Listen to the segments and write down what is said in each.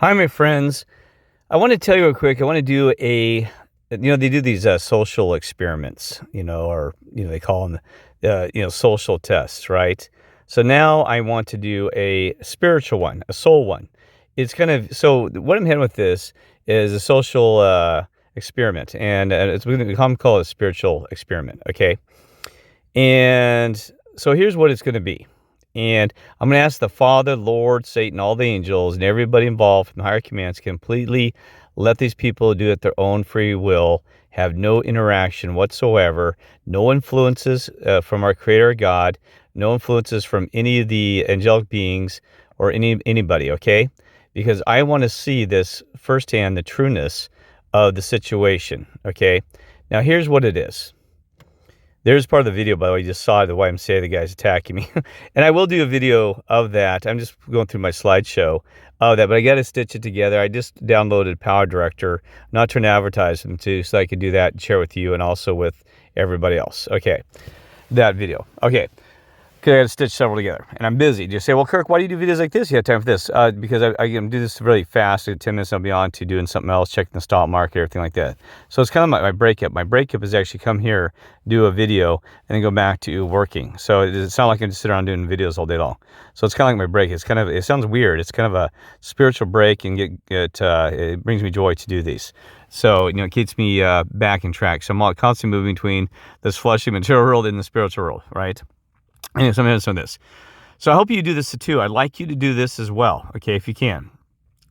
Hi, my friends. I want to tell you real quick. I want to do they do these social experiments, or, they call them, social tests, right? So now I want to do a spiritual one, a soul one. It's kind of, so what I'm heading with this is a social experiment, and it's going to come called a spiritual experiment, okay? And so here's what it's going to be. And I'm going to ask the Father, Lord, Satan, all the angels, and everybody involved from the higher commands completely let these people do it their own free will, have no interaction whatsoever, no influences from our Creator God, no influences from any of the angelic beings or anybody, okay? Because I want to see this firsthand, the trueness of the situation, okay? Now, here's what it is. There's part of the video, by the way, you just saw the YMCA, the guy's attacking me. And I will do a video of that. I'm just going through my slideshow of that, but I got to stitch it together. I just downloaded Power Director, not trying to advertise them too, so I could do that and share with you and also with everybody else. Okay, that video. Okay. Because I got to stitch several together, and I'm busy. You say, well, Kirk, why do you do videos like this? You have time for this. Because I can do this really fast. In 10 minutes, I'll be on to doing something else, checking the stock market, everything like that. So it's kind of my breakup. My breakup is actually come here, do a video, and then go back to working. So it's not like I'm just sitting around doing videos all day long. So it's kind of like my break. It sounds weird. It's kind of a spiritual break, and it brings me joy to do these. So, it keeps me back in track. So I'm constantly moving between this fleshly material world and the spiritual world, right? Anyway, so I'm going to do this. So I hope you do this too. I'd like you to do this as well, okay, if you can.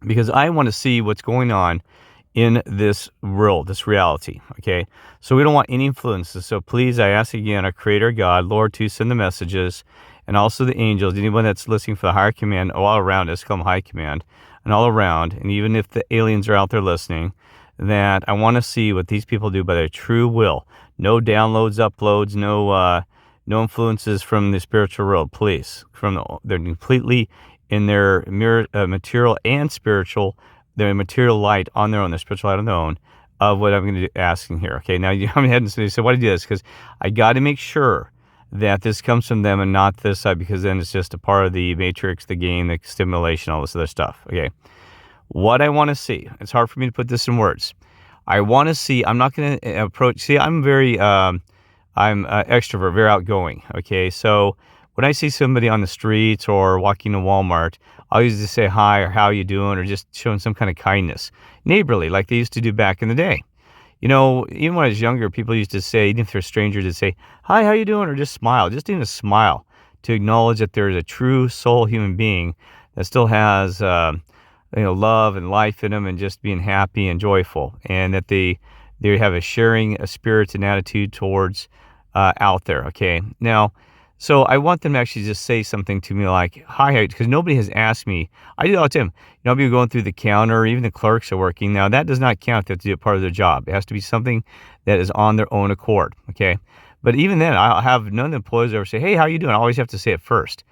Because I want to see what's going on in this world, this reality, okay? So we don't want any influences. So please, I ask again, our Creator God, Lord, to send the messages, and also the angels, anyone that's listening for the higher command, all around us, call them high command, and all around, and even if the aliens are out there listening, that I want to see what these people do by their true will. No downloads, uploads, no influences from the spiritual world, please. They're completely in their material and spiritual, their material light on their own, their spiritual light on their own, of what I'm going to be asking here. Okay, now I'm ahead and say, why do you do this? Because I got to make sure that this comes from them and not this side, because then it's just a part of the matrix, the game, the stimulation, all this other stuff. Okay, what I want to see, it's hard for me to put this in words. I want to see, I'm not going to approach, I'm very... I'm extrovert, very outgoing, okay? So when I see somebody on the streets or walking to Walmart, I'll usually say hi or how you doing, or just showing some kind of kindness. Neighborly, like they used to do back in the day. Even when I was younger, people used to say, even if they're strangers, they'd say, hi, how you doing? Or just smile, just even a smile to acknowledge that there's a true soul human being that still has, love and life in them, and just being happy and joyful, and that they have a spirit and attitude towards out there, okay? Now, so I want them to actually just say something to me like, hi, because nobody has asked me. I do that all the time. I'll be going through the counter, even the clerks are working. Now, that does not count. They have to do it part of their job. It has to be something that is on their own accord, okay? But even then, I'll have none of the employees ever say, hey, how you doing? I always have to say it first.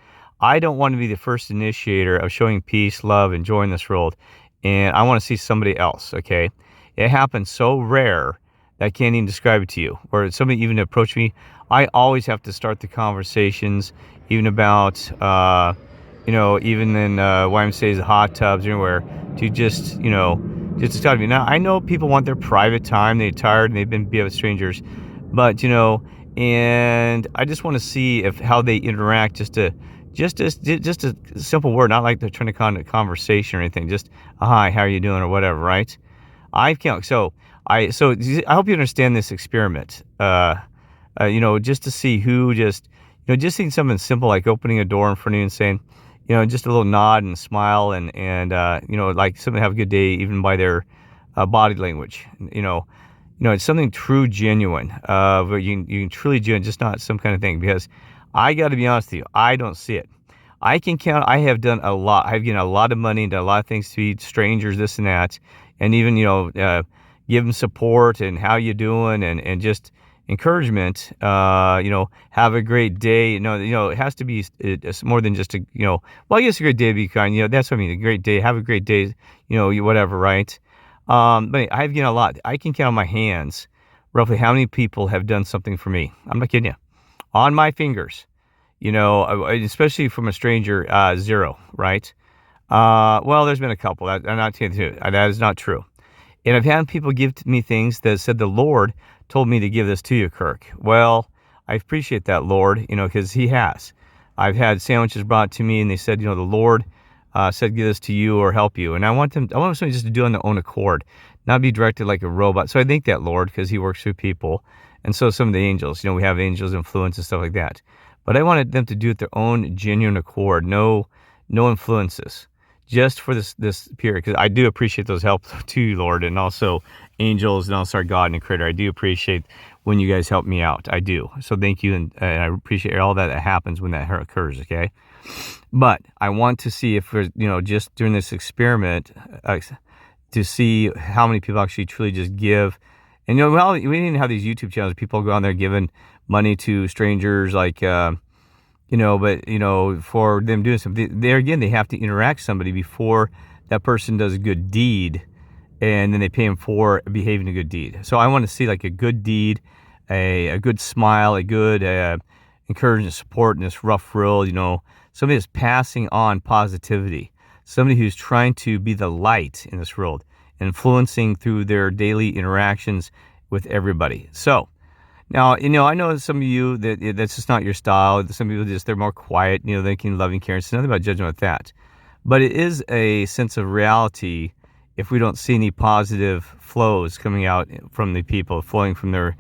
I don't want to be the first initiator of showing peace, love, and joy in this world, and I want to see somebody else, okay? It happens so rare that I can't even describe it to you. Where somebody even approached me, I always have to start the conversations, even about, even in YMCA's hot tubs anywhere, to just to talk to me. Now, I know people want their private time. They're tired and they've been with strangers, but and I just want to see how they interact. Just a simple word, not like they're trying to conduct a conversation or anything. Just hi, how are you doing, or whatever, right? I hope you understand this experiment. Just to see who just seeing something simple like opening a door in front of you and saying, just a little nod and smile and like something, have a good day, even by their body language. It's something true, genuine. Where you can truly genuine, just not some kind of thing. Because I got to be honest with you, I don't see it. I can count. I have done a lot. I've given a lot of money, done a lot of things to feed strangers, this and that, and even give them support and how you doing, and just encouragement. Have a great day. It has to be it's more than just well, I guess a great day to be kind. That's what I mean. A great day. Have a great day. Whatever, right? But I've given a lot. I can count on my hands roughly how many people have done something for me. I'm not kidding you. On my fingers. Especially from a stranger, zero, right? Well, there's been a couple. I'm not telling you. That is not true. And I've had people give to me things that said the Lord told me to give this to you, Kirk. Well, I appreciate that, Lord, because He has. I've had sandwiches brought to me, and they said, the Lord said give this to you or help you. And I want somebody just to do it on their own accord, not be directed like a robot. So I thank that Lord because He works through people. And so some of the angels, we have angels influence and stuff like that. But I wanted them to do it their own genuine accord, no influences, just for this period. Because I do appreciate those help too, Lord, and also angels and also our God and Creator. I do appreciate when you guys help me out. I do. So thank you, and I appreciate all that happens when that occurs. Okay, but I want to see if there's, just during this experiment, to see how many people actually truly just give. And we didn't have these YouTube channels. People go on there giving money to strangers, like but for them doing something, there again, they have to interact somebody before that person does a good deed, and then they pay them for behaving a good deed. So I want to see like a good deed, a good smile, a good encouragement, support in this rough world. Somebody that's passing on positivity, somebody who's trying to be the light in this world, influencing through their daily interactions with everybody. So now, I know some of you that's just not your style. Some people they're more quiet, they can love and care. It's nothing about judgment with that. But it is a sense of reality if we don't see any positive flows coming out from the people, flowing from their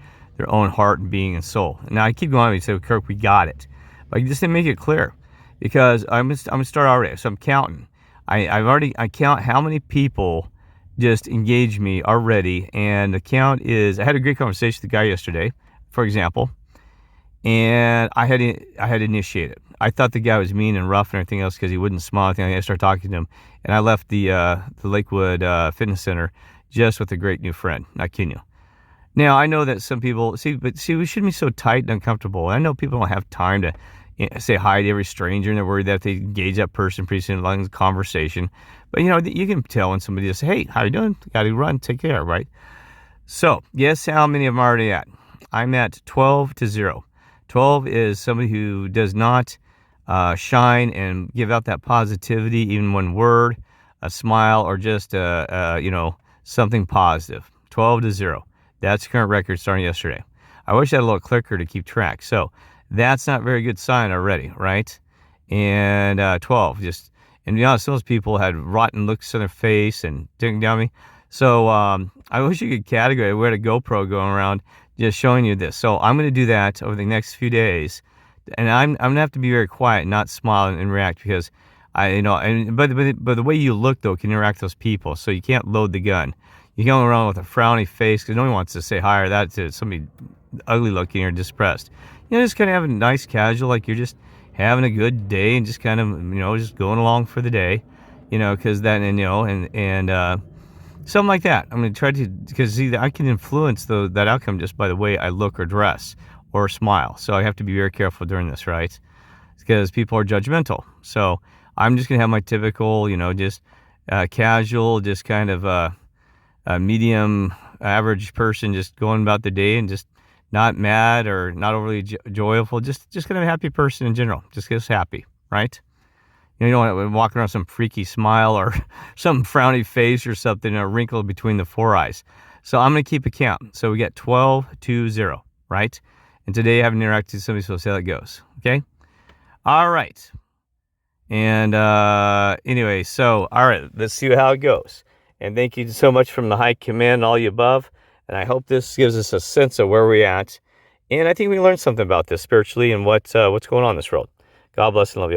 own heart and being and soul. Now, I keep going and say, Kirk, we got it. But I just didn't make it clear because I'm going to start already. So I'm counting. I count how many people just engage me already, and the count is, I had a great conversation with the guy yesterday, for example, and I had initiated. I thought the guy was mean and rough and everything else because he wouldn't smile. I started talking to him, and I left the Lakewood Fitness Center just with a great new friend. Not kidding you. Now, I know that some people, we shouldn't be so tight and uncomfortable. I know people don't have time to say hi to every stranger, and they're worried that if they engage that person pretty soon along the conversation. But, you can tell when somebody just, hey, how you doing? Got to run, take care, right? So, guess how many of them are already at? I'm at 12-0. 12 is somebody who does not shine and give out that positivity, even one word, a smile, or just, something positive. 12-0. That's the current record starting yesterday. I wish I had a little clicker to keep track. So that's not a very good sign already, right? And 12, and to be honest, those people had rotten looks on their face and taking down me. So I wish you could categorize. We had a GoPro going around just showing you this. So I'm going to do that over the next few days, and I'm going to have to be very quiet, not smile and react, because but the way you look though can interact with those people. So you can't load the gun. You can go around with a frowny face because no one wants to say hi or that to somebody ugly looking or depressed. Just kind of have a nice casual, like you're just having a good day and just kind of, just going along for the day, because then, and something like that. I'm going to try to, because I can influence that outcome just by the way I look or dress or smile. So I have to be very careful during this, right? Because people are judgmental. So I'm just going to have my typical, just casual, just kind of a medium average person just going about the day and just not mad or not overly joyful, just kind of a happy person in general. Just get us happy, right? You don't want to walk around with some freaky smile or some frowny face or something, or a wrinkle between the four eyes. So I'm going to keep a count. So we got 12-0, right? And today I haven't interacted with somebody, so see how it goes. Okay? All right. And anyway, so, all right, let's see how it goes. And thank you so much from the high command and all you above. And I hope this gives us a sense of where we're at. And I think we learned something about this spiritually and what's going on in this world. God bless and love you.